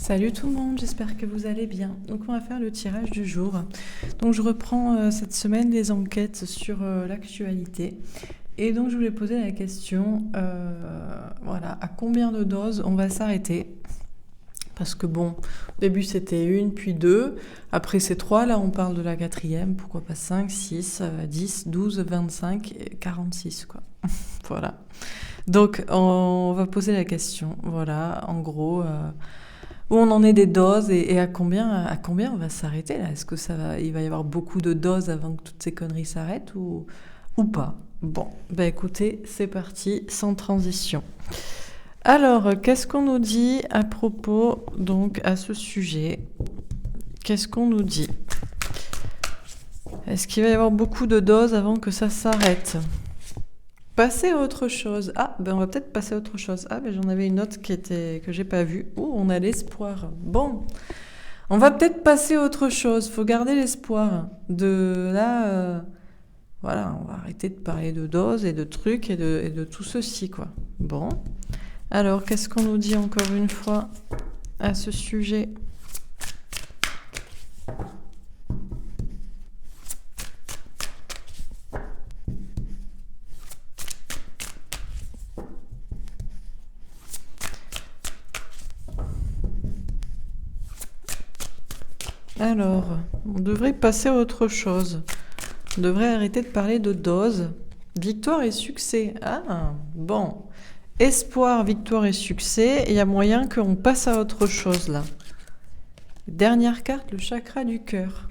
Salut tout le monde, j'espère que vous allez bien. Donc on va faire le tirage du jour. Donc je reprends cette semaine les enquêtes sur l'actualité. Et donc je voulais poser la question, voilà, à combien de doses on va s'arrêter? Parce que bon, au début c'était une, puis deux, après c'est trois, là on parle de la quatrième, pourquoi pas 5, 6, 10, 12, 25, et 46 quoi. Voilà. Donc on va poser la question, voilà, en gros, où on en est des doses et à combien on va s'arrêter là? Est-ce que il va y avoir beaucoup de doses avant que toutes ces conneries s'arrêtent ou pas? Bon, bah écoutez, c'est parti, sans transition. Alors, qu'est-ce qu'on nous dit à propos, donc, à ce sujet? Qu'est-ce qu'on nous dit? Est-ce qu'il va y avoir beaucoup de doses avant que ça s'arrête? Passer à autre chose. Ah, ben on va peut-être passer à autre chose. Ah, ben j'en avais une autre que j'ai pas vue. Oh, on a l'espoir. Bon, on va peut-être passer à autre chose. Faut garder l'espoir. De là, voilà, on va arrêter de parler de doses et de trucs et de tout ceci, quoi. Bon. Alors, qu'est-ce qu'on nous dit encore une fois à ce sujet? Alors, on devrait passer à autre chose. On devrait arrêter de parler de doses. Victoire et succès. Ah, bon. Espoir, victoire et succès. Il y a moyen qu'on passe à autre chose là. Dernière carte, le chakra du cœur.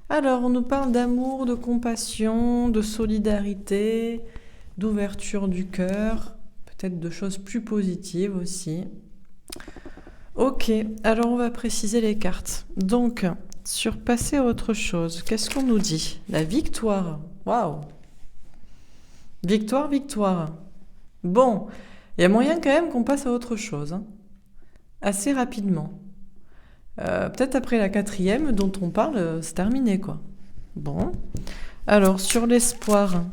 Alors, on nous parle d'amour, de compassion, de solidarité, d'ouverture du cœur, peut-être de choses plus positives aussi. Ok, alors on va préciser les cartes. Donc, sur passer à autre chose, qu'est-ce qu'on nous dit? La victoire. Waouh! Victoire, victoire. Bon, il y a moyen quand même qu'on passe à autre chose, hein, assez rapidement. Peut-être après la quatrième dont on parle, c'est terminé quoi. Bon, alors sur l'espoir,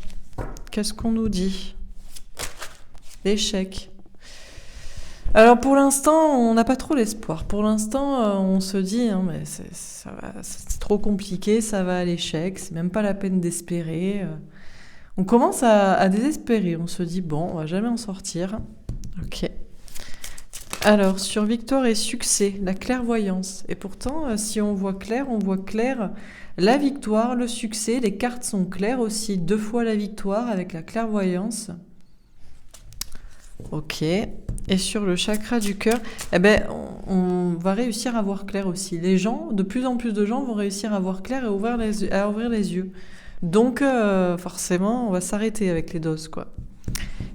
qu'est-ce qu'on nous dit? L'échec. Alors pour l'instant, on n'a pas trop l'espoir. Pour l'instant, on se dit, hein, mais c'est trop compliqué, ça va à l'échec, c'est même pas la peine d'espérer. On commence à désespérer, on se dit, bon, on va jamais en sortir. Ok. Alors, sur victoire et succès, la clairvoyance. Et pourtant, si on voit clair la victoire, le succès, les cartes sont claires aussi. 2 fois la victoire avec la clairvoyance. Ok. Et sur le chakra du cœur, eh ben, on va réussir à voir clair aussi. Les gens, de plus en plus de gens vont réussir à voir clair et à ouvrir les yeux. Donc, forcément, on va s'arrêter avec les doses, quoi.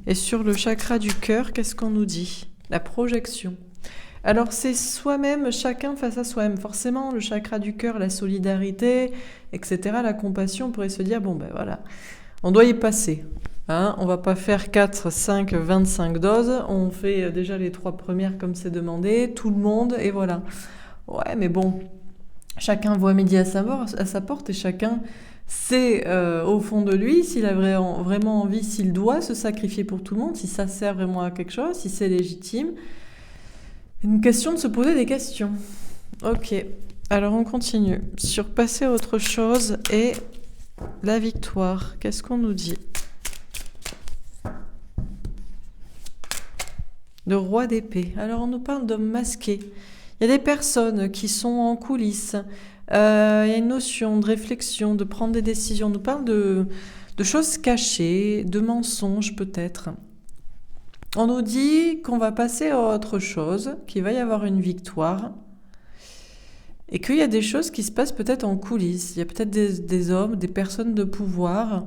Et sur le chakra du cœur, qu'est-ce qu'on nous dit? La projection. Alors, c'est soi-même, chacun face à soi-même. Forcément, le chakra du cœur, la solidarité, etc., la compassion, on pourrait se dire, bon, ben voilà, on doit y passer. Hein, on va pas faire 4, 5, 25 doses. On fait déjà les 3 premières comme c'est demandé, tout le monde, et voilà. Ouais, mais bon, chacun voit midi à sa porte et chacun sait au fond de lui s'il a vraiment envie, s'il doit se sacrifier pour tout le monde, si ça sert vraiment à quelque chose, si c'est légitime. Une question de se poser des questions. Ok, alors on continue. Sur passer à autre chose et la victoire. Qu'est-ce qu'on nous dit? Le roi d'épée. Alors on nous parle d'hommes masqués. Il y a des personnes qui sont en coulisses. Il y a une notion de réflexion, de prendre des décisions. On nous parle de choses cachées, de mensonges peut-être. On nous dit qu'on va passer à autre chose, qu'il va y avoir une victoire et qu'il y a des choses qui se passent peut-être en coulisses. Il y a peut-être des hommes, des personnes de pouvoir.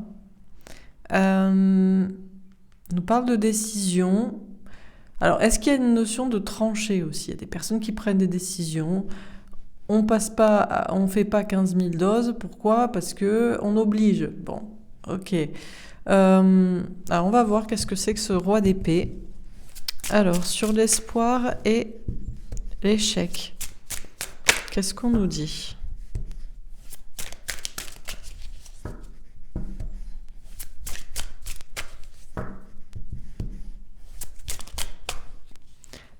On nous parle de décision. Alors, est-ce qu'il y a une notion de trancher aussi? Il y a des personnes qui prennent des décisions. On fait pas 15 000 doses. Pourquoi? Parce que on oblige. Bon, ok. Alors, on va voir qu'est-ce que c'est que ce roi d'épée. Alors, sur l'espoir et l'échec, qu'est-ce qu'on nous dit?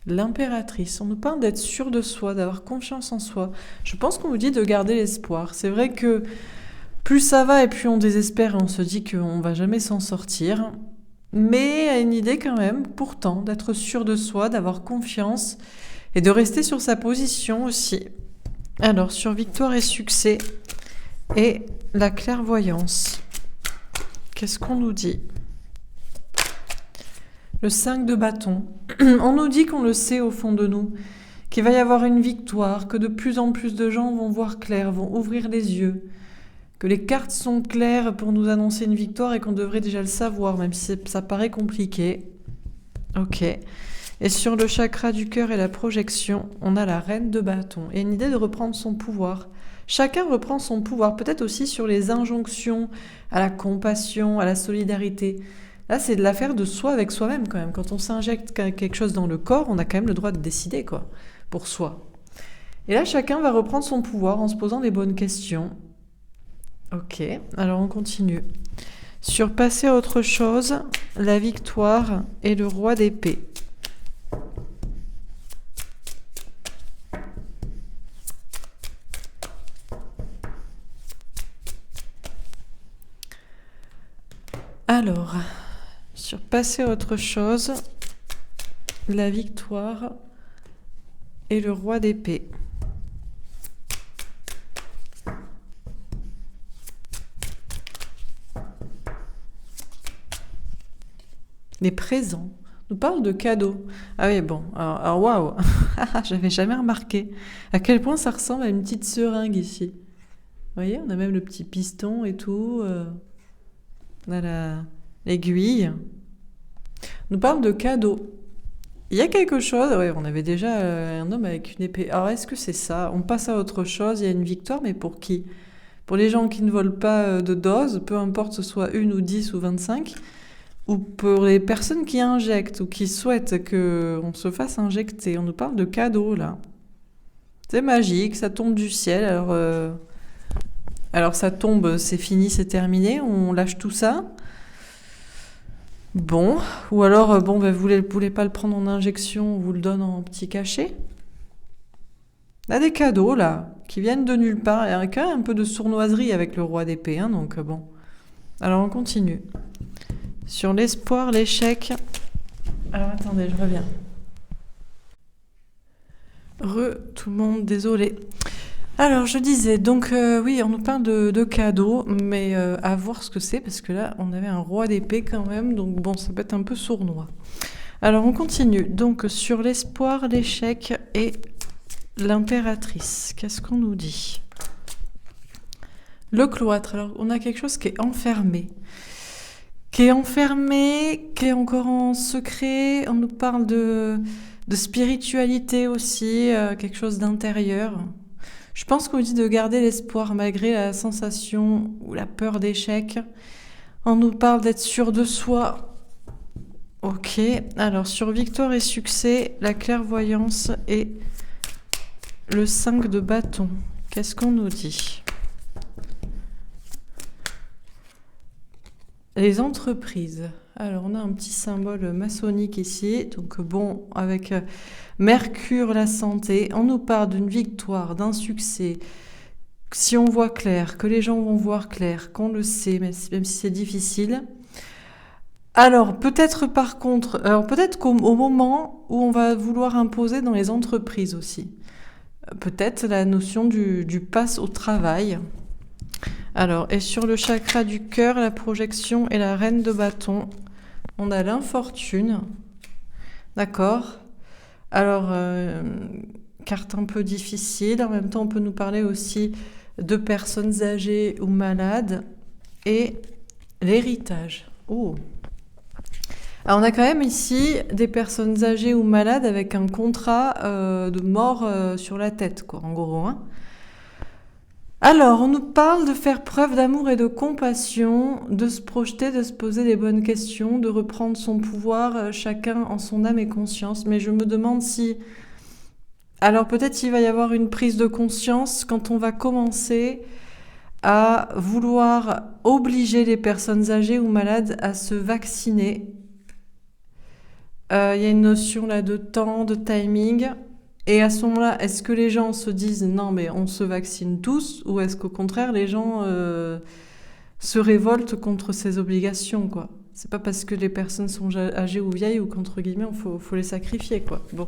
L'impératrice, on nous parle d'être sûr de soi, d'avoir confiance en soi. Je pense qu'on nous dit de garder l'espoir. C'est vrai que plus ça va et plus on désespère et on se dit qu'on va jamais s'en sortir. Mais à une idée quand même, pourtant, d'être sûr de soi, d'avoir confiance et de rester sur sa position aussi. Alors, sur victoire et succès et la clairvoyance, qu'est-ce qu'on nous dit ? Le 5 de bâton. On nous dit qu'on le sait au fond de nous, qu'il va y avoir une victoire, que de plus en plus de gens vont voir clair, vont ouvrir les yeux, que les cartes sont claires pour nous annoncer une victoire et qu'on devrait déjà le savoir, même si ça paraît compliqué. Ok. Et sur le chakra du cœur et la projection, on a la reine de bâton et une idée de reprendre son pouvoir. Chacun reprend son pouvoir, peut-être aussi sur les injonctions à la compassion, à la solidarité. Là, c'est de l'affaire de soi avec soi-même quand même. Quand on s'injecte quelque chose dans le corps, on a quand même le droit de décider, quoi, pour soi. Et là, chacun va reprendre son pouvoir en se posant les bonnes questions. Ok, alors on continue. Sur passer à autre chose, la victoire et le roi d'épée. Alors, sur passer à autre chose, la victoire et le roi d'épée. Les présents. On nous parle de cadeaux. Ah oui, bon, alors waouh, j'avais jamais remarqué à quel point ça ressemble à une petite seringue ici. Vous voyez, on a même le petit piston et tout. On a l'aiguille. On nous parle de cadeaux. Il y a quelque chose, ouais, on avait déjà un homme avec une épée. Alors est-ce que c'est ça ? On passe à autre chose, il y a une victoire, mais pour qui ? Pour les gens qui ne volent pas de doses, peu importe ce soit 1 ou 10 ou 25, ou pour les personnes qui injectent ou qui souhaitent qu'on se fasse injecter. On nous parle de cadeaux là. C'est magique, ça tombe du ciel, alors ça tombe, c'est fini, c'est terminé, on lâche tout ça. Bon, ou alors, vous voulez pas le prendre en injection, on vous le donne en petit cachet. On a des cadeaux, là, qui viennent de nulle part. Il y a quand même un peu de sournoiserie avec le roi d'épée, hein, donc bon. Alors, on continue. Sur l'espoir, l'échec... Alors, attendez, je reviens. Tout le monde, désolé. Alors, je disais, donc oui, on nous parle de cadeaux, mais à voir ce que c'est, parce que là, on avait un roi d'épée quand même, donc bon, ça peut être un peu sournois. Alors, on continue. Donc, sur l'espoir, l'échec et l'impératrice, qu'est-ce qu'on nous dit ? Le cloître, alors, on a quelque chose qui est enfermé, qui est encore en secret. On nous parle de spiritualité aussi, quelque chose d'intérieur. Je pense qu'on dit de garder l'espoir malgré la sensation ou la peur d'échec. On nous parle d'être sûr de soi. Ok, alors sur victoire et succès, la clairvoyance et le 5 de bâton. Qu'est-ce qu'on nous dit ? Les entreprises. Alors, on a un petit symbole maçonnique ici. Donc, bon, avec Mercure, la santé, on nous parle d'une victoire, d'un succès. Si on voit clair, que les gens vont voir clair, qu'on le sait, même si c'est difficile. Alors, peut-être par contre, peut-être qu'au moment où on va vouloir imposer dans les entreprises aussi. Peut-être la notion du pass au travail. Alors, et sur le chakra du cœur, la projection et la reine de bâton, on a l'infortune. D'accord ? Alors, carte un peu difficile. En même temps, on peut nous parler aussi de personnes âgées ou malades. Et l'héritage. Oh ! Alors, on a quand même ici des personnes âgées ou malades avec un contrat de mort sur la tête, quoi, en gros, hein. Alors, on nous parle de faire preuve d'amour et de compassion, de se projeter, de se poser les bonnes questions, de reprendre son pouvoir, chacun en son âme et conscience. Mais je me demande si... Alors peut-être il va y avoir une prise de conscience quand on va commencer à vouloir obliger les personnes âgées ou malades à se vacciner. Il y a une notion là de temps, de timing. Et à ce moment-là, est-ce que les gens se disent non, mais on se vaccine tous, ou est-ce qu'au contraire, les gens se révoltent contre ces obligations, quoi? C'est pas parce que les personnes sont âgées ou vieilles ou qu'entre guillemets, faut les sacrifier, quoi. Bon.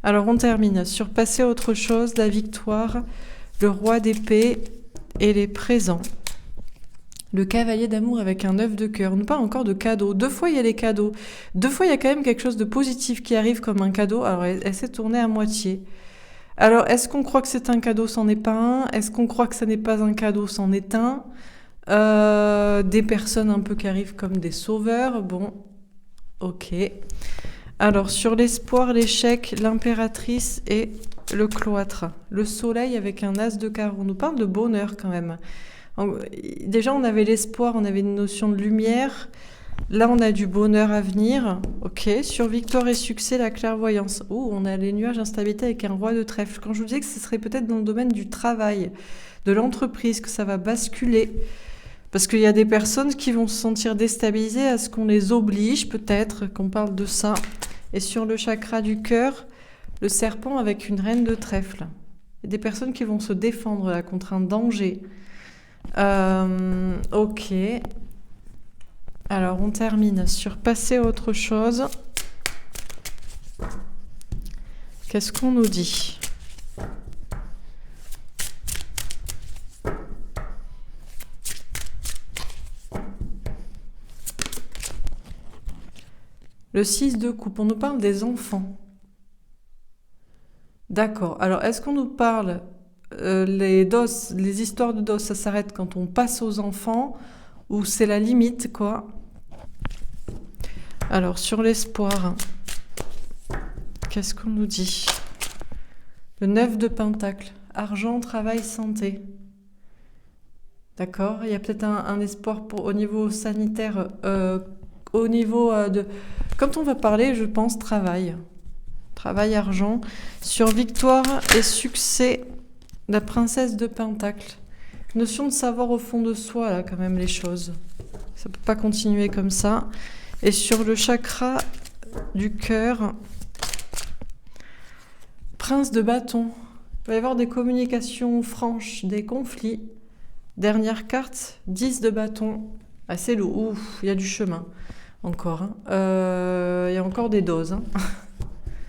Alors on termine sur passer à autre chose, la victoire, le roi d'épée et les présents. Le cavalier d'amour avec un œuf de cœur. On nous parle encore de cadeaux. 2 fois, il y a les cadeaux. 2 fois, il y a quand même quelque chose de positif qui arrive comme un cadeau. Alors, elle s'est tournée à moitié. Alors, est-ce qu'on croit que c'est un cadeau, c'en est pas un? Est-ce qu'on croit que ça n'est pas un cadeau, c'en est un? Des personnes un peu qui arrivent comme des sauveurs. Bon, ok. Alors, sur l'espoir, l'échec, l'impératrice et le cloître. Le soleil avec un as de carreau. On nous parle de bonheur quand même. Déjà, on avait l'espoir, on avait une notion de lumière. Là, on a du bonheur à venir. Ok. Sur victoire et succès, la clairvoyance. Oh, on a les nuages instabilité avec un roi de trèfle. Quand je vous disais que ce serait peut-être dans le domaine du travail, de l'entreprise, que ça va basculer. Parce qu'il y a des personnes qui vont se sentir déstabilisées à ce qu'on les oblige, peut-être, qu'on parle de ça. Et sur le chakra du cœur, le serpent avec une reine de trèfle. Il y a des personnes qui vont se défendre là, contre un danger. Ok. Alors, on termine sur passer à autre chose. Qu'est-ce qu'on nous dit? Le 6 de coupe, on nous parle des enfants. D'accord. Alors, est-ce qu'on nous parle les histoires de dos, ça s'arrête quand on passe aux enfants ou c'est la limite, quoi? Alors, sur l'espoir, qu'est-ce qu'on nous dit? Le 9 de pentacle, argent, travail, santé. D'accord? Il y a peut-être un espoir au niveau sanitaire, au niveau de... Quand on va parler, je pense, travail, argent. Sur victoire et succès, la princesse de pentacle. Notion de savoir au fond de soi, là, quand même, les choses. Ça peut pas continuer comme ça. Et sur le chakra du cœur, prince de bâton. Il va y avoir des communications franches, des conflits. Dernière carte, 10 de bâton. Ah, c'est lourd. Ouf, il y a du chemin. Encore. Hein. Il y a encore des doses. Hein.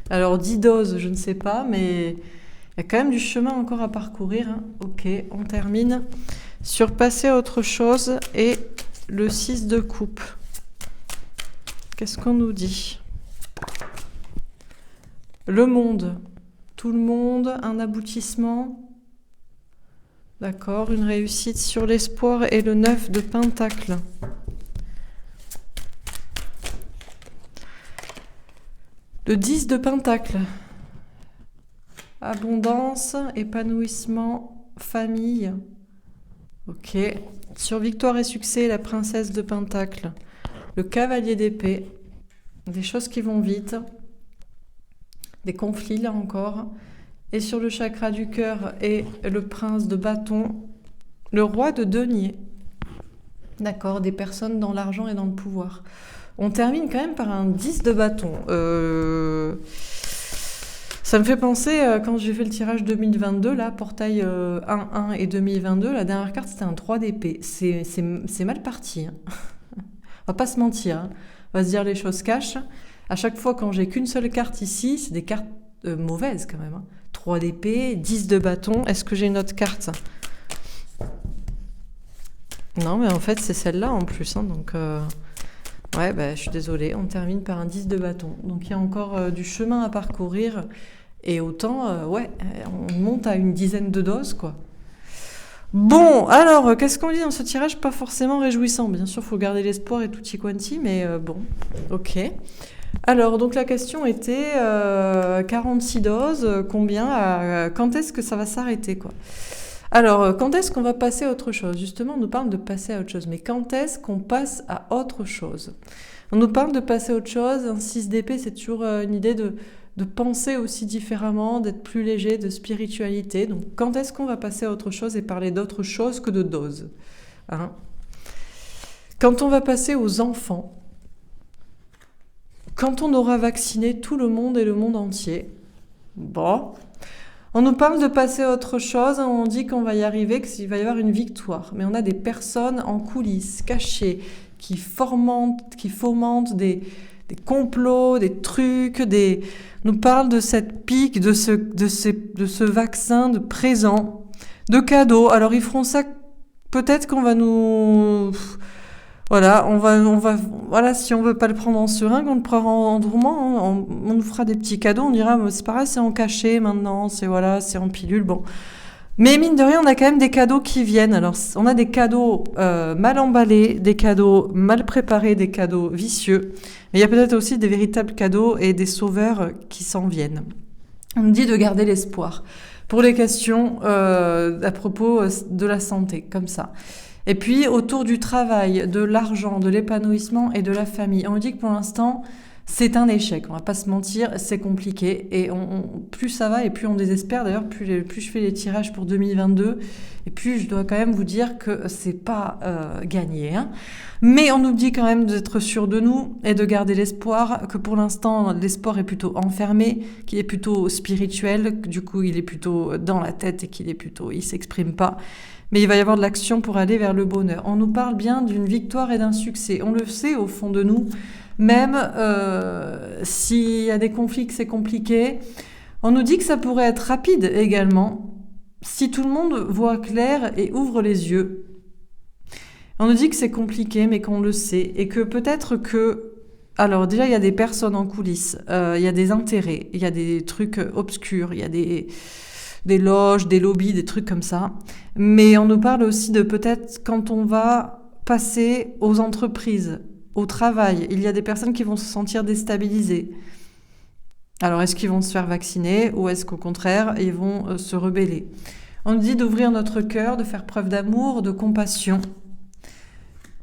Alors, 10 doses, je ne sais pas, mais il y a quand même du chemin encore à parcourir. Hein. Ok, on termine. Sur passer à autre chose et le 6 de coupe. Qu'est-ce qu'on nous dit? Le monde. Tout le monde, un aboutissement. D'accord, une réussite sur l'espoir et le 9 de pentacle. Le 10 de pentacle. Abondance, épanouissement, famille. Ok. Sur victoire et succès, la princesse de pentacle. Le cavalier d'épée. Des choses qui vont vite. Des conflits, là encore. Et sur le chakra du cœur et le prince de bâton, le roi de denier. D'accord, des personnes dans l'argent et dans le pouvoir. On termine quand même par un 10 de bâton. Ça me fait penser, quand j'ai fait le tirage 2022, là, portail 1-1 et 2022, la dernière carte, c'était un 3 d'épée. C'est mal parti. Hein. On va pas se mentir. Hein. On va se dire les choses cash. À chaque fois, quand j'ai qu'une seule carte ici, c'est des cartes mauvaises quand même. Hein. 3 d'épée, 10 de bâton. Est-ce que j'ai une autre carte? Non, mais en fait, c'est celle-là en plus. Hein, donc, ouais, bah, je suis désolée. On termine par un 10 de bâton. Donc, il y a encore du chemin à parcourir. Et autant, ouais, on monte à une dizaine de doses, quoi. Bon, alors, qu'est-ce qu'on dit dans ce tirage? Pas forcément réjouissant. Bien sûr, il faut garder l'espoir et tutti quanti, mais bon, ok. Alors, donc la question était 46 doses, combien, quand est-ce que ça va s'arrêter, quoi? Alors, quand est-ce qu'on va passer à autre chose? Justement, on nous parle de passer à autre chose, mais quand est-ce qu'on passe à autre chose? On nous parle de passer à autre chose, un 6 d'épée, c'est toujours une idée de penser aussi différemment, d'être plus léger, de spiritualité. Donc, quand est-ce qu'on va passer à autre chose et parler d'autre chose que de doses, hein? Quand on va passer aux enfants, quand on aura vacciné tout le monde et le monde entier. Bon. On nous parle de passer à autre chose, on dit qu'on va y arriver, qu'il va y avoir une victoire. Mais on a des personnes en coulisses, cachées, qui fomentent des complots, des trucs, nous parlent de cette pique, de ce vaccin de présent, de cadeaux. Alors ils feront ça, peut-être qu'on va nous... Voilà, voilà, si on veut pas le prendre en seringue, on le prendra en dormant, hein. On nous fera des petits cadeaux, on dira, c'est pareil, c'est en cachet maintenant, c'est en pilule, bon. Mais mine de rien, on a quand même des cadeaux qui viennent. Alors, on a des cadeaux mal emballés, des cadeaux mal préparés, des cadeaux vicieux. Mais il y a peut-être aussi des véritables cadeaux et des sauveurs qui s'en viennent. On me dit de garder l'espoir pour les questions à propos de la santé, comme ça. Et puis, autour du travail, de l'argent, de l'épanouissement et de la famille. On me dit que pour l'instant, c'est un échec. On va pas se mentir, c'est compliqué. Et plus ça va et plus on désespère. D'ailleurs, plus je fais les tirages pour 2022, et plus je dois quand même vous dire que c'est pas gagné, hein. Mais on nous dit quand même d'être sûr de nous et de garder l'espoir, que pour l'instant, l'espoir est plutôt enfermé, qu'il est plutôt spirituel, que du coup, il est plutôt dans la tête et il s'exprime pas. Mais il va y avoir de l'action pour aller vers le bonheur. On nous parle bien d'une victoire et d'un succès. On le sait au fond de nous. Même s'il y a des conflits, que c'est compliqué. On nous dit que ça pourrait être rapide également, si tout le monde voit clair et ouvre les yeux. On nous dit que c'est compliqué, mais qu'on le sait. Et que peut-être que... Alors déjà, il y a des personnes en coulisses, il y a des intérêts, il y a des trucs obscurs, il y a des loges, des lobbies, des trucs comme ça. Mais on nous parle aussi de peut-être quand on va passer aux entreprises, au travail, il y a des personnes qui vont se sentir déstabilisées. Alors, est-ce qu'ils vont se faire vacciner ou est-ce qu'au contraire, ils vont se rebeller? On nous dit d'ouvrir notre cœur, de faire preuve d'amour, de compassion,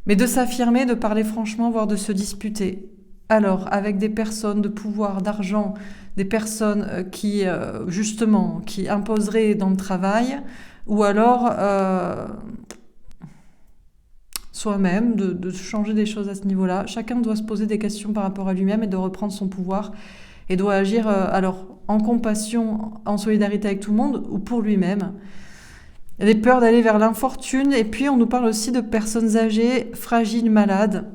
mais de s'affirmer, de parler franchement, voire de se disputer. Alors, avec des personnes de pouvoir, d'argent, des personnes qui imposeraient dans le travail, ou alors soi-même, de changer des choses à ce niveau-là. Chacun doit se poser des questions par rapport à lui-même et de reprendre son pouvoir et doit agir alors en compassion, en solidarité avec tout le monde ou pour lui-même. Il y a des peurs d'aller vers l'infortune et puis on nous parle aussi de personnes âgées, fragiles, malades.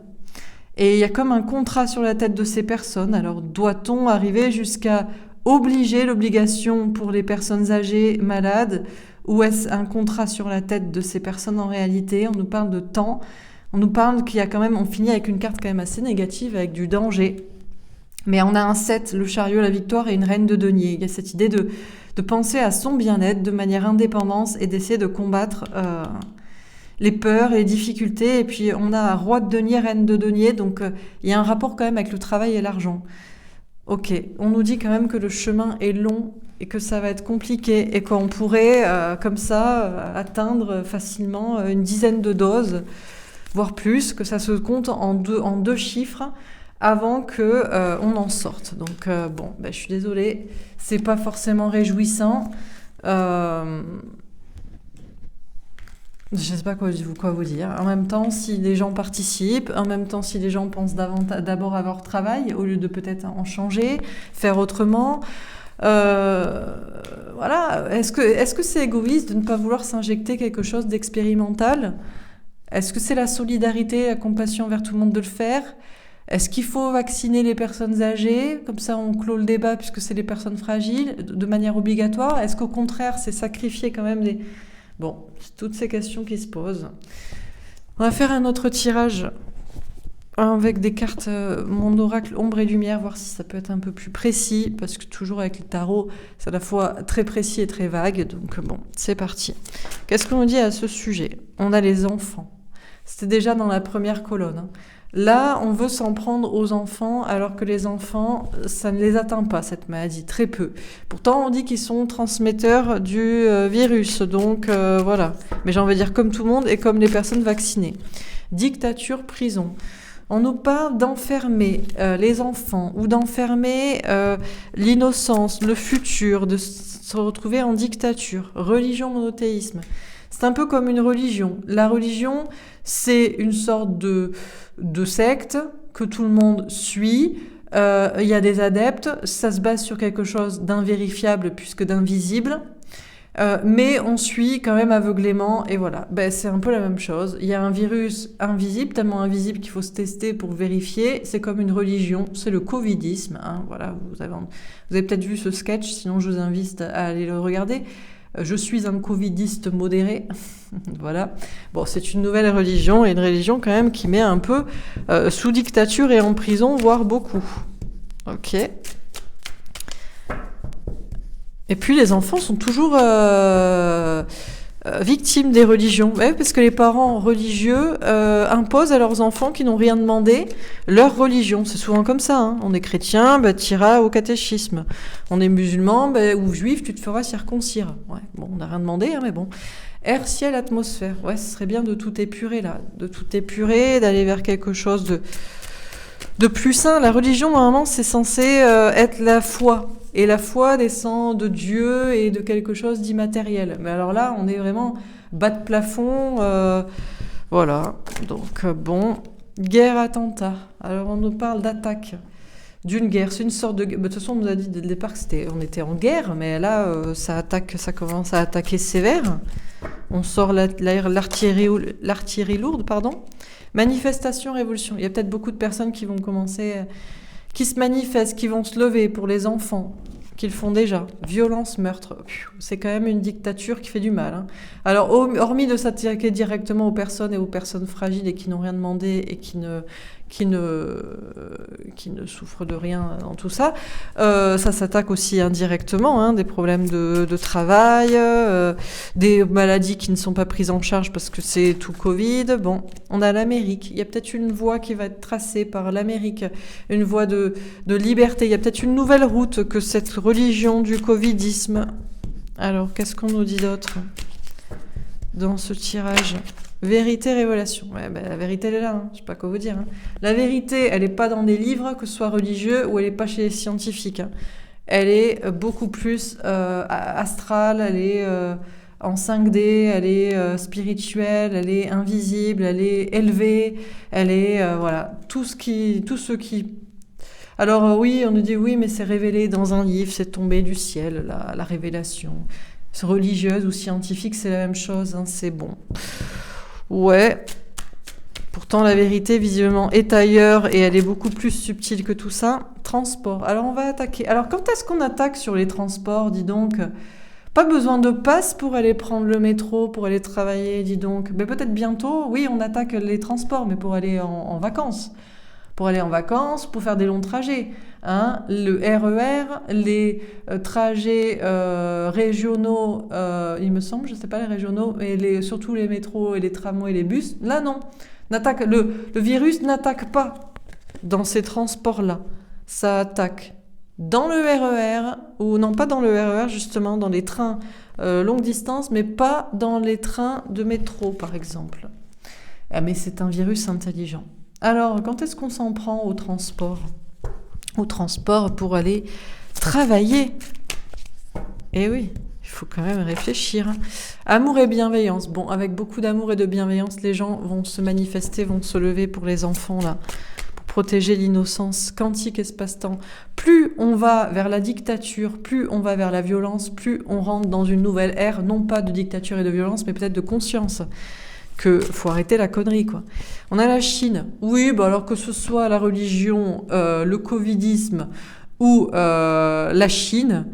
Et il y a comme un contrat sur la tête de ces personnes. Alors doit-on arriver jusqu'à obliger l'obligation pour les personnes âgées, malades, ou est-ce un contrat sur la tête de ces personnes en réalité? On nous parle de temps, on nous parle qu'il y a quand même, on finit avec une carte quand même assez négative, avec du danger. Mais on a un 7, le chariot, la victoire et une reine de denier. Il y a cette idée de penser à son bien-être de manière indépendante et d'essayer de combattre les peurs et les difficultés. Et puis on a roi de denier, reine de denier, donc il y a un rapport quand même avec le travail et l'argent. Ok, on nous dit quand même que le chemin est long et que ça va être compliqué et qu'on pourrait comme ça atteindre facilement une dizaine de doses, voire plus, que ça se compte en deux chiffres avant que on en sorte. Donc je suis désolée, c'est pas forcément réjouissant. Je sais pas quoi vous dire. En même temps, si les gens participent, en même temps, si les gens pensent d'abord à leur travail, au lieu de peut-être en changer, faire autrement. Voilà. Est-ce que c'est égoïste de ne pas vouloir s'injecter quelque chose d'expérimental? Est-ce que c'est la solidarité, la compassion envers tout le monde de le faire? Est-ce qu'il faut vacciner les personnes âgées? Comme ça, on clôt le débat puisque c'est les personnes fragiles, de manière obligatoire. Est-ce qu'au contraire, c'est sacrifier quand même des... Bon, c'est toutes ces questions qui se posent. On va faire un autre tirage avec des cartes Mon Oracle Ombre et Lumière, voir si ça peut être un peu plus précis, parce que toujours avec le tarot, c'est à la fois très précis et très vague. Donc bon, c'est parti. Qu'est-ce qu'on nous dit à ce sujet? On a les enfants. C'était déjà dans la première colonne, hein. Là, on veut s'en prendre aux enfants, alors que les enfants, ça ne les atteint pas, cette maladie, très peu. Pourtant, on dit qu'ils sont transmetteurs du virus, donc voilà. Mais j'ai envie de dire comme tout le monde et comme les personnes vaccinées. Dictature, prison. On nous parle d'enfermer les enfants ou d'enfermer l'innocence, le futur, de se retrouver en dictature. Religion, monothéisme. C'est un peu comme une religion. La religion, c'est une sorte de secte que tout le monde suit, Il y a des adeptes, ça se base sur quelque chose d'invérifiable puisque d'invisible. Mais on suit quand même aveuglément, et voilà. C'est un peu la même chose. Il y a un virus invisible, tellement invisible qu'il faut se tester pour vérifier. C'est comme une religion, c'est le covidisme. Hein, voilà, vous avez peut-être vu ce sketch, sinon je vous invite à aller le regarder. Je suis un covidiste modéré. Voilà. Bon, c'est une nouvelle religion, et une religion quand même qui met un peu sous dictature et en prison, voire beaucoup. Ok. Et puis les enfants sont toujours victimes des religions. Ouais, parce que les parents religieux imposent à leurs enfants qui n'ont rien demandé leur religion. C'est souvent comme ça. Hein. On est chrétien, t'iras au catéchisme. On est musulman ou juif, tu te feras circoncire. Ouais, bon, on n'a rien demandé, hein, mais bon. Air, ciel, atmosphère. Ouais, ce serait bien de tout épurer là. De tout épurer, d'aller vers quelque chose de plus sain. La religion, normalement, c'est censé être la foi. Et la foi descend de Dieu et de quelque chose d'immatériel. Mais alors là, on est vraiment bas de plafond. Voilà. Donc, bon. Guerre, attentat. Alors, on nous parle d'attaque. D'une guerre. C'est une sorte de... De toute façon, on nous a dit dès le départ on était en guerre. Mais là, ça commence à attaquer sévère. On sort l'artillerie lourde, pardon. Manifestation, révolution. Il y a peut-être beaucoup de personnes qui vont commencer... qui se manifestent, qui vont se lever pour les enfants, qu'ils font déjà. Violence, meurtre. C'est quand même une dictature qui fait du mal. Hein. Alors, hormis de s'attaquer directement aux personnes fragiles et qui n'ont rien demandé et qui ne souffrent de rien dans tout ça, ça s'attaque aussi indirectement, hein, des problèmes de travail, des maladies qui ne sont pas prises en charge parce que c'est tout Covid. Bon, on a l'Amérique. Il y a peut-être une voie qui va être tracée par l'Amérique, une voie de liberté. Il y a peut-être une nouvelle route que cette religion du covidisme. Alors, qu'est-ce qu'on nous dit d'autre dans ce tirage ? Vérité, révélation. Ouais, la vérité, elle est là. Hein. Je sais pas quoi vous dire. Hein. La vérité, elle n'est pas dans des livres, que ce soit religieux, ou elle n'est pas chez les scientifiques. Hein. Elle est beaucoup plus astrale, elle est en 5D, elle est spirituelle, elle est invisible, elle est élevée, elle est... voilà, tout ce qui... Alors oui, on nous dit oui, mais c'est révélé dans un livre, c'est tombé du ciel, la révélation. C'est religieuse ou scientifique, c'est la même chose, hein, c'est bon. Ouais, pourtant la vérité visiblement est ailleurs et elle est beaucoup plus subtile que tout ça. Transport, alors on va attaquer. Alors quand est-ce qu'on attaque sur les transports, dis donc ? Pas besoin de passe pour aller prendre le métro, pour aller travailler, dis donc. Mais peut-être bientôt, oui, on attaque les transports, mais pour aller en vacances. Pour aller en vacances, pour faire des longs trajets. Hein, le RER, les trajets régionaux, il me semble, je ne sais pas les régionaux, et surtout les métros et les tramways et les bus, là non. Le virus n'attaque pas dans ces transports-là. Ça attaque dans le RER, ou non pas dans le RER justement, dans les trains longue distance, mais pas dans les trains de métro par exemple. Ah, mais c'est un virus intelligent. Alors, quand est-ce qu'on s'en prend au transport ? Au transport pour aller travailler. Eh oui, il faut quand même réfléchir. Amour et bienveillance. Bon, avec beaucoup d'amour et de bienveillance, les gens vont se manifester, vont se lever pour les enfants, là, pour protéger l'innocence. Quantique espace-temps. Plus on va vers la dictature, plus on va vers la violence, plus on rentre dans une nouvelle ère, non pas de dictature et de violence, mais peut-être de conscience. Que faut arrêter la connerie, quoi. On a la Chine. Oui, alors que ce soit la religion, le covidisme ou la Chine,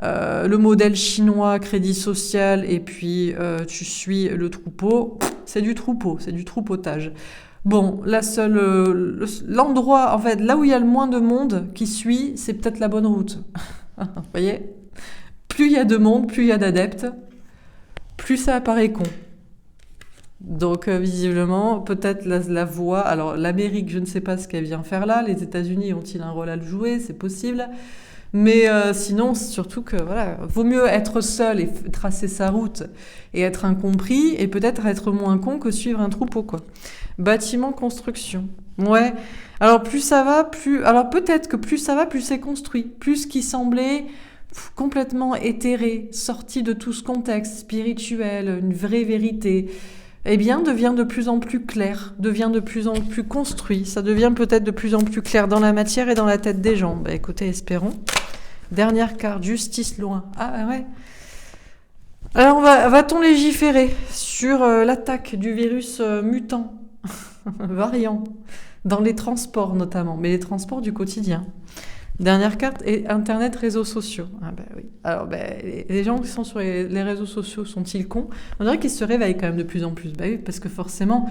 le modèle chinois, crédit social, et puis tu suis le troupeau, c'est du troupeautage. Bon, l'endroit, en fait, là où il y a le moins de monde qui suit, c'est peut-être la bonne route. Vous voyez ? Plus il y a de monde, plus il y a d'adeptes, plus ça apparaît con. Donc visiblement, peut-être la voie... Alors l'Amérique, je ne sais pas ce qu'elle vient faire là. Les États-Unis ont-ils un rôle à le jouer ? C'est possible. Mais sinon, surtout que voilà, vaut mieux être seul et tracer sa route et être incompris et peut-être être moins con que suivre un troupeau, quoi. Bâtiment, construction. Ouais. Alors plus ça va, plus... Alors peut-être que plus ça va, plus c'est construit. Plus ce qui semblait complètement éthéré, sorti de tout ce contexte spirituel, une vraie vérité... eh bien, devient de plus en plus clair, devient de plus en plus construit. Ça devient peut-être de plus en plus clair dans la matière et dans la tête des gens. Bah, écoutez, espérons. Dernière carte, justice loin. Ah ouais. Alors, va-t-on légiférer sur l'attaque du virus mutant, variant, dans les transports notamment, mais les transports du quotidien. Dernière carte, et Internet, réseaux sociaux. Ah bah oui. Alors, les gens qui sont sur les réseaux sociaux, sont-ils cons? On dirait qu'ils se réveillent quand même de plus en plus. Bah oui, parce que forcément,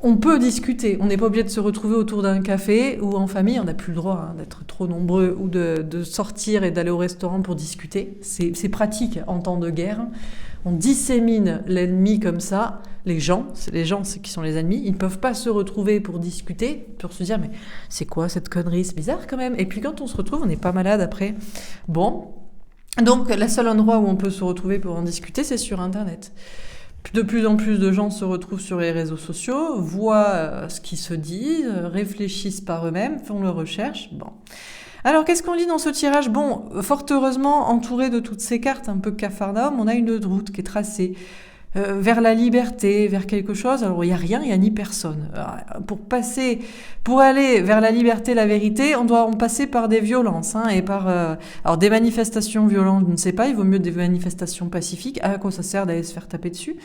on peut discuter. On n'est pas obligé de se retrouver autour d'un café ou en famille. On n'a plus le droit d'être trop nombreux ou de sortir et d'aller au restaurant pour discuter. C'est pratique en temps de guerre. On dissémine l'ennemi comme ça. Les gens, c'est qui sont les ennemis. Ils ne peuvent pas se retrouver pour discuter, pour se dire mais c'est quoi cette connerie? C'est bizarre quand même. Et puis quand on se retrouve, on n'est pas malade après. Bon. Donc, le seul endroit où on peut se retrouver pour en discuter, c'est sur Internet. De plus en plus de gens se retrouvent sur les réseaux sociaux, voient ce qui se dit, réfléchissent par eux-mêmes, font leurs recherches. Bon. Alors, qu'est-ce qu'on dit dans ce tirage? Bon, fort heureusement, entouré de toutes ces cartes, un peu Capharnaüm, on a une route qui est tracée vers la liberté, vers quelque chose. Alors, il n'y a rien, il n'y a ni personne. Alors, pour aller vers la liberté, la vérité, on doit en passer par des violences, et par alors des manifestations violentes, je ne sais pas, il vaut mieux des manifestations pacifiques. À quoi ça sert d'aller se faire taper dessus?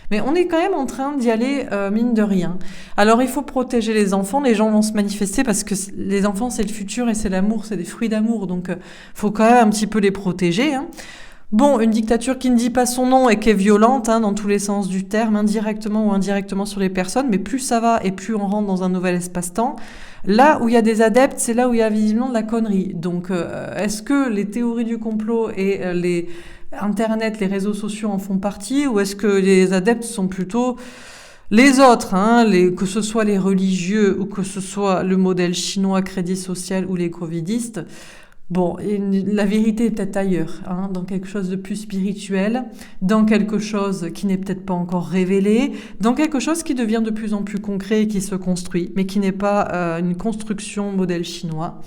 Mais on est quand même en train d'y aller, mine de rien. Alors, il faut protéger les enfants. Les gens vont se manifester parce que les enfants, c'est le futur et c'est l'amour, c'est des fruits d'amour. Donc, faut quand même un petit peu les protéger. Bon, une dictature qui ne dit pas son nom et qui est violente, dans tous les sens du terme, indirectement ou indirectement sur les personnes, mais plus ça va et plus on rentre dans un nouvel espace-temps. Là où il y a des adeptes, c'est là où il y a visiblement de la connerie. Donc, est-ce que les théories du complot et les Internet, les réseaux sociaux en font partie, ou est-ce que les adeptes sont plutôt les autres, que ce soit les religieux ou que ce soit le modèle chinois crédit social ou les covidistes? Bon, la vérité est peut-être ailleurs, dans quelque chose de plus spirituel, dans quelque chose qui n'est peut-être pas encore révélé, dans quelque chose qui devient de plus en plus concret et qui se construit, mais qui n'est pas une construction modèle chinois.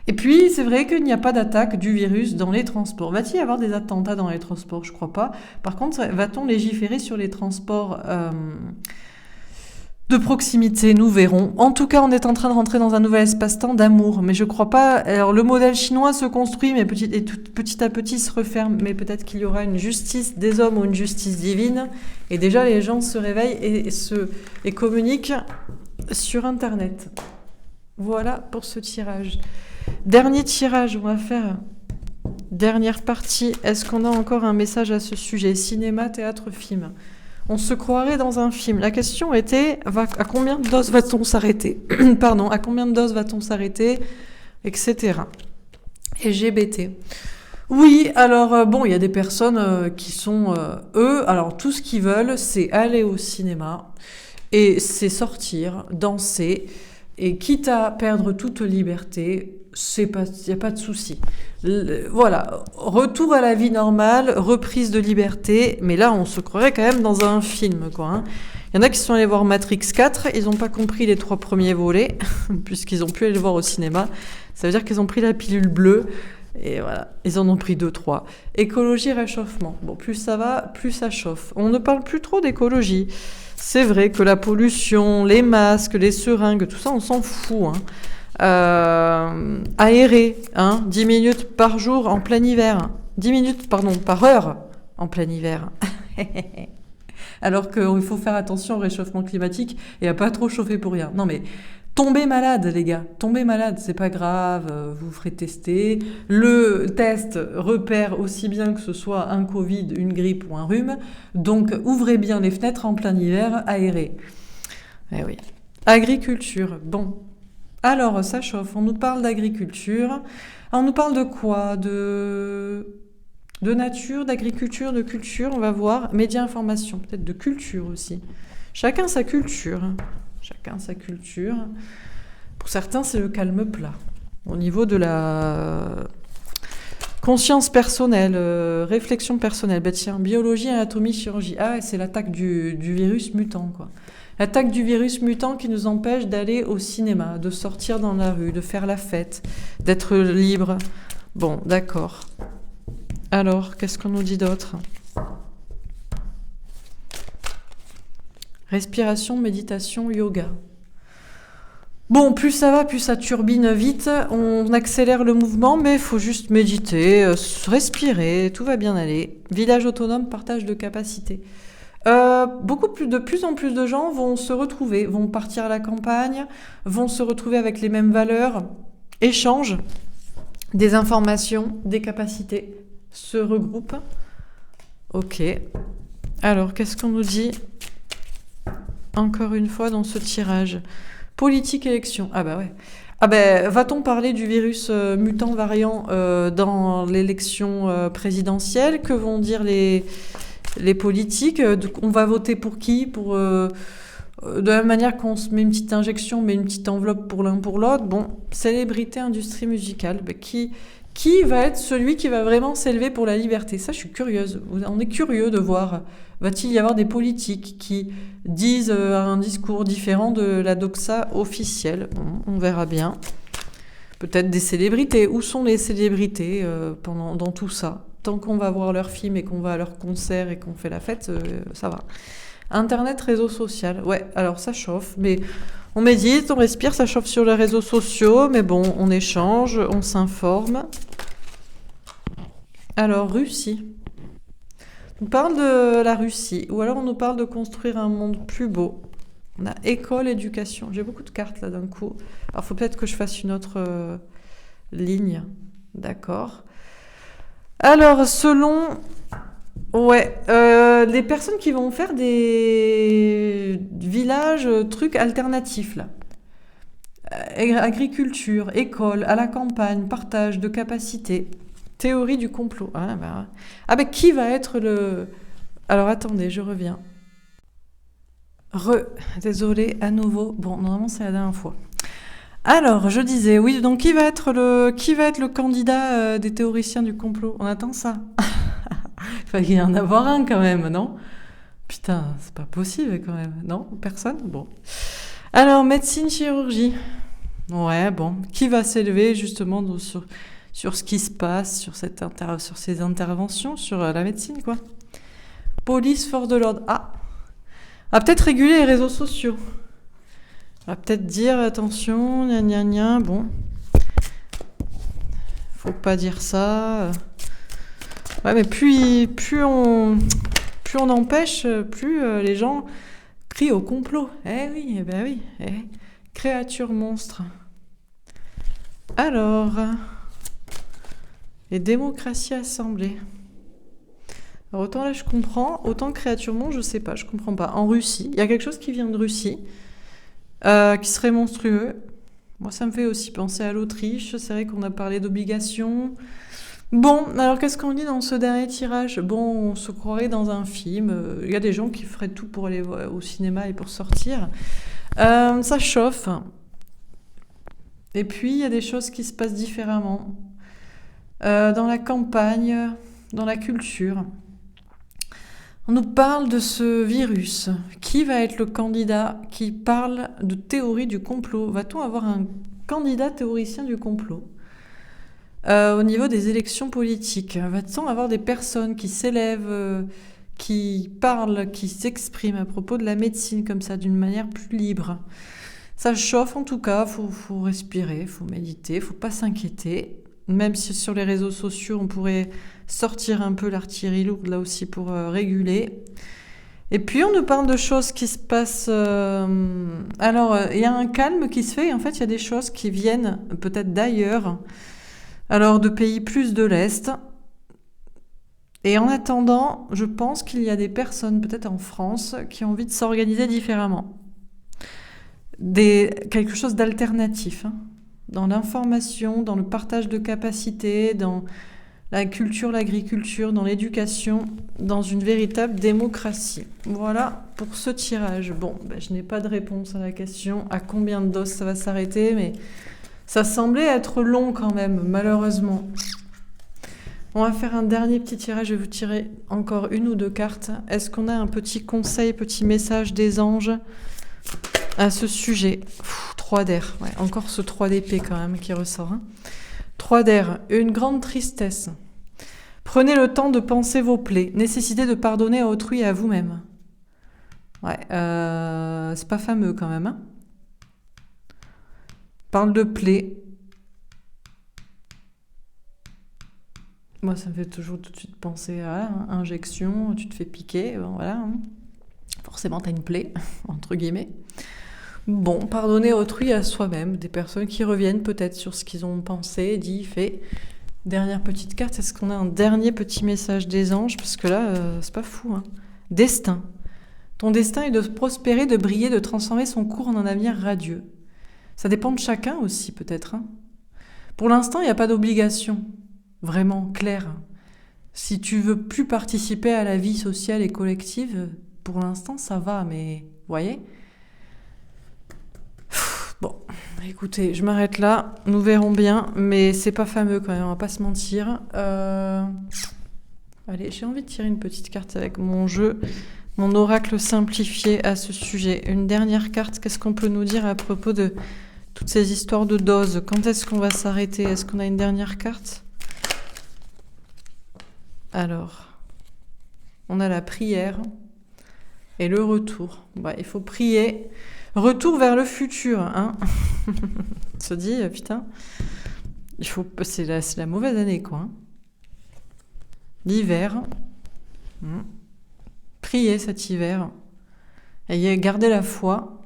Et puis, c'est vrai qu'il n'y a pas d'attaque du virus dans les transports. Va-t-il y avoir des attentats dans les transports? Je crois pas. Par contre, va-t-on légiférer sur les transports de proximité? Nous verrons. En tout cas, on est en train de rentrer dans un nouvel espace-temps d'amour. Mais je crois pas... Alors, le modèle chinois se construit, mais petit à petit se referme. Mais peut-être qu'il y aura une justice des hommes ou une justice divine. Et déjà, les gens se réveillent et communiquent sur Internet. Voilà pour ce tirage. Dernier tirage, on va faire dernière partie. Est-ce qu'on a encore un message à ce sujet? Cinéma, théâtre, film. On se croirait dans un film. La question était, à combien de doses va-t-on s'arrêter? Pardon, à combien de doses va-t-on s'arrêter? Etc. LGBT. Oui, alors il y a des personnes qui sont, alors tout ce qu'ils veulent, c'est aller au cinéma et c'est sortir, danser, et quitte à perdre toute liberté, il n'y a pas de souci. Voilà, retour à la vie normale, reprise de liberté, mais là on se croirait quand même dans un film, quoi. Il y en a qui sont allés voir Matrix 4, ils n'ont pas compris les 3 premiers volets, puisqu'ils ont pu aller le voir au cinéma. Ça veut dire qu'ils ont pris la pilule bleue, et voilà, ils en ont pris 2-3. Écologie, réchauffement. Bon, plus ça va, plus ça chauffe. On ne parle plus trop d'écologie. C'est vrai que la pollution, les masques, les seringues, tout ça, on s'en fout. Aérer, 10 minutes par jour en plein hiver. 10 minutes, par heure en plein hiver. Alors qu'il faut faire attention au réchauffement climatique et à pas trop chauffer pour rien. Non mais, tombez malade les gars, tombez malade, c'est pas grave, vous ferez tester. Le test repère aussi bien que ce soit un Covid, une grippe ou un rhume. Donc ouvrez bien les fenêtres en plein hiver, aérez. Eh oui. Agriculture, bon. Alors ça chauffe, on nous parle d'agriculture. On nous parle de quoi? De nature, d'agriculture, de culture, on va voir. Médias, information, peut-être de culture aussi. Chacun sa culture. Chacun sa culture. Pour certains, c'est le calme plat. Au niveau de la conscience personnelle, réflexion personnelle. Tiens, biologie, anatomie, chirurgie. Ah, c'est l'attaque du virus mutant, quoi. L'attaque du virus mutant qui nous empêche d'aller au cinéma, de sortir dans la rue, de faire la fête, d'être libre. Bon, d'accord. Alors, qu'est-ce qu'on nous dit d'autre? Respiration, méditation, yoga. Bon, plus ça va, plus ça turbine vite, on accélère le mouvement, mais il faut juste méditer, respirer, tout va bien aller. Village autonome, partage de capacité. De plus en plus de gens vont se retrouver, vont partir à la campagne, vont se retrouver avec les mêmes valeurs, échangent des informations, des capacités, se regroupent. Ok. Alors, qu'est-ce qu'on nous dit encore une fois dans ce tirage ? Politique, élection. Ah bah ouais. Ah ben, va-t-on parler du virus mutant variant dans l'élection présidentielle ? Que vont dire les politiques? On va voter pour qui? De la même manière qu'on se met une petite injection, mais une petite enveloppe pour l'un pour l'autre. Bon, célébrité, industrie musicale. Ben, qui va être celui qui va vraiment s'élever pour la liberté? Ça, je suis curieuse. On est curieux de voir. Va-t-il y avoir des politiques qui disent un discours différent de la doxa officielle? On verra bien. Peut-être des célébrités. Où sont les célébrités dans tout ça? Tant qu'on va voir leurs films et qu'on va à leurs concerts et qu'on fait la fête, ça va. Internet, réseau social. Ouais, alors ça chauffe, mais on médite, on respire, ça chauffe sur les réseaux sociaux, mais bon, on échange, on s'informe. Alors, Russie. On parle de la Russie, ou alors on nous parle de construire un monde plus beau. On a école, éducation. J'ai beaucoup de cartes là d'un coup. Alors, il faut peut-être que je fasse une autre ligne. D'accord. Alors, selon... Ouais, les personnes qui vont faire des villages, trucs alternatifs là. Agriculture, école, à la campagne, partage de capacités, théorie du complot. Ah ben qui va être le... Alors attendez, je reviens. Désolé, à nouveau. Bon, normalement c'est la dernière fois. Alors, je disais, oui, donc qui va être le candidat des théoriciens du complot? On attend ça. Il fallait y en avoir un quand même, non? Putain, c'est pas possible quand même, non? Personne? Bon. Alors, médecine, chirurgie. Ouais, bon. Qui va s'élever justement sur ce qui se passe, sur ces interventions, sur la médecine, quoi? Police, force de l'ordre. Ah, peut-être réguler les réseaux sociaux. On va peut-être dire, attention, gna gna gna, bon. Faut pas dire ça. Ouais, mais plus on empêche, plus les gens crient au complot. Eh oui, eh ben oui. Créature monstre. Alors, les démocraties assemblées. Alors, autant là je comprends, autant créature monstre, je sais pas, je comprends pas. En Russie, il y a quelque chose qui vient de Russie, qui serait monstrueux. Moi, ça me fait aussi penser à l'Autriche. C'est vrai qu'on a parlé d'obligations. Bon, alors qu'est-ce qu'on dit dans ce dernier tirage? Bon, on se croirait dans un film. Il y a des gens qui feraient tout pour aller au cinéma et pour sortir. Ça chauffe. Et puis, il y a des choses qui se passent différemment. Dans la campagne, dans la culture. On nous parle de ce virus. Qui va être le candidat qui parle de théorie du complot? Va-t-on avoir un candidat théoricien du complot? Au niveau des élections politiques, va-t-on avoir des personnes qui s'élèvent, qui parlent, qui s'expriment à propos de la médecine comme ça, d'une manière plus libre? Ça chauffe en tout cas, faut respirer, faut méditer, faut pas s'inquiéter. Même si sur les réseaux sociaux, on pourrait sortir un peu l'artillerie lourde là aussi pour réguler. Et puis on nous parle de choses qui se passent... Alors, il y a un calme qui se fait, et en fait, il y a des choses qui viennent peut-être d'ailleurs, alors de pays plus de l'Est. Et en attendant, je pense qu'il y a des personnes, peut-être en France, qui ont envie de s'organiser différemment. Quelque chose d'alternatif, hein, dans l'information, dans le partage de capacités, dans la culture, l'agriculture, dans l'éducation, dans une véritable démocratie. Voilà pour ce tirage. Bon, je n'ai pas de réponse à la question à combien de doses ça va s'arrêter, mais ça semblait être long quand même, malheureusement. On va faire un dernier petit tirage, je vais vous tirer encore une ou deux cartes. Est-ce qu'on a un petit conseil, petit message des anges à ce sujet? 3 d'air, ouais, encore ce 3 d'épée quand même qui ressort. 3 d'air, une grande tristesse. Prenez le temps de penser vos plaies, nécessité de pardonner à autrui et à vous-même. Ouais, c'est pas fameux quand même, hein. Parle de plaie. Moi, ça me fait toujours tout de suite penser à injection, tu te fais piquer, bon, voilà, hein. Forcément, t'as une plaie, entre guillemets. Bon, pardonner autrui à soi-même, des personnes qui reviennent peut-être sur ce qu'ils ont pensé, dit, fait. Dernière petite carte, est-ce qu'on a un dernier petit message des anges? Parce que là, c'est pas fou, hein. Destin. Ton destin est de prospérer, de briller, de transformer son cours en un avenir radieux. Ça dépend de chacun aussi, peut-être, hein. Pour l'instant, il n'y a pas d'obligation vraiment claire. Si tu veux plus participer à la vie sociale et collective, pour l'instant, ça va, mais vous voyez? Bon, écoutez, je m'arrête là. Nous verrons bien, mais c'est pas fameux quand même, on va pas se mentir. Allez, j'ai envie de tirer une petite carte avec mon jeu, mon oracle simplifié à ce sujet. Une dernière carte, qu'est-ce qu'on peut nous dire à propos de toutes ces histoires de doses? Quand est-ce qu'on va s'arrêter? Est-ce qu'on a une dernière carte? Alors, on a la prière et le retour. Bah, il faut prier. Retour vers le futur, hein. On se dit, putain, c'est la mauvaise année, quoi, hein. L'hiver. Priez cet hiver. Et gardez la foi.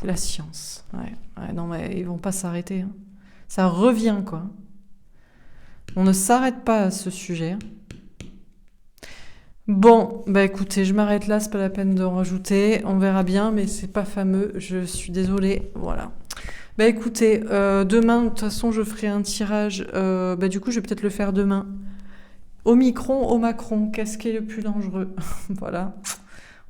La science. Ouais, non, mais ils vont pas s'arrêter, hein. Ça revient, quoi. On ne s'arrête pas à ce sujet. Bon, bah écoutez, je m'arrête là, c'est pas la peine d'en rajouter. On verra bien, mais c'est pas fameux. Je suis désolée. Voilà. Bah écoutez, demain, de toute façon, je ferai un tirage. Bah du coup, je vais peut-être le faire demain. Omicron, Omacron, qu'est-ce qui est le plus dangereux? Voilà.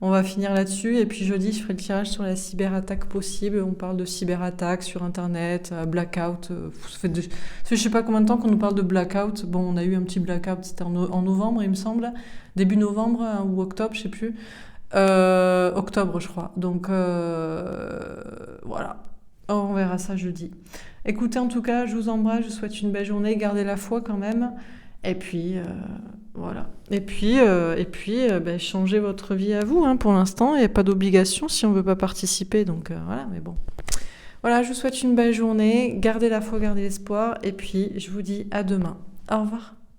On va finir là-dessus. Et puis jeudi, je ferai le tirage sur la cyberattaque possible. On parle de cyberattaque sur Internet, blackout. Ça fait je sais pas combien de temps qu'on nous parle de blackout. Bon, on a eu un petit blackout, c'était en novembre, il me semble. Début novembre, hein, ou octobre, je sais plus. Octobre, je crois. Donc, voilà. On verra ça jeudi. Écoutez, en tout cas, je vous embrasse. Je vous souhaite une belle journée. Gardez la foi quand même. Et puis... voilà. Et puis, ben, changez votre vie à vous, hein, pour l'instant. Il n'y a pas d'obligation si on ne veut pas participer. Donc voilà, mais bon. Voilà, je vous souhaite une belle journée. Gardez la foi, gardez l'espoir. Et puis, je vous dis à demain. Au revoir.